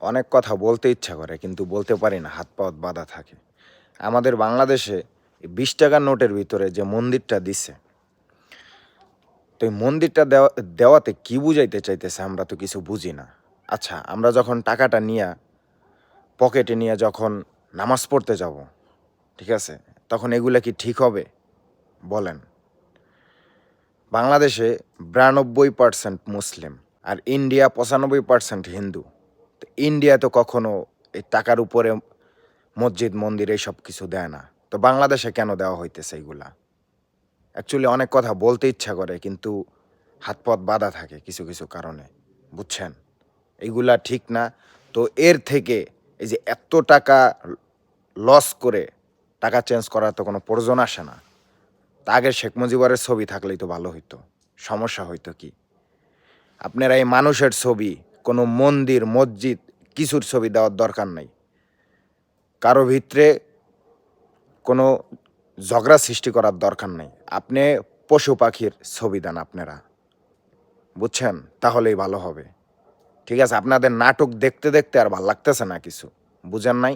অনেক কথা বলতে ইচ্ছা করে কিন্তু বলতে পারি না, হাত পা বাঁধা থাকে। আমাদের বাংলাদেশে এই ২০ টাকার নোটের ভিতরে যে মন্দিরটা দিছে, তো এই মন্দিরটা দেওয়াতে কি বুঝাইতে চাইতেছে আমরা তো কিছু বুঝি না। আচ্ছা, আমরা যখন টাকাটা নিয়া পকেটে নিয়ে যখন নামাজ পড়তে যাব, ঠিক আছে? তখন এগুলা কি ঠিক হবে? বলেন। বাংলাদেশে ৯২% মুসলিম আর ইন্ডিয়া ৯৫% হিন্দু। তো ইন্ডিয়া তো কখনো এই টাকার উপরে মসজিদ, মন্দির এইসব কিছু দেয় না। তো বাংলাদেশে কেন দেওয়া হইতেছে এইগুলা? অ্যাকচুয়ালি অনেক কথা বলতে ইচ্ছা করে কিন্তু হাত-পথ বাঁধা থাকে কিছু কারণে। বুঝছেন? এইগুলা ঠিক না। তো এর থেকে এই যে এত টাকা লস করে টাকা চেঞ্জ করার তো কোনো প্রয়োজন আসে না। তা আগে শেখ মুজিবুরের ছবি থাকলেই তো ভালো হইতো। সমস্যা হইতো কি? আপনারা এই মানুষের ছবি, কোনো মন্দির, মসজিদ কিছুর ছবি দেওয়ার দরকার নাই। কারো ভিতরে কোনো ঝগড়া সৃষ্টি করার দরকার নাই। আপনি পশু-পাখির ছবি দেন আপনারা। বুঝছেন? তাহলেই ভালো হবে। ঠিক আছে? আপনাদের নাটক দেখতে আর ভাল লাগতেছে না কিছু। বুঝেন নাই?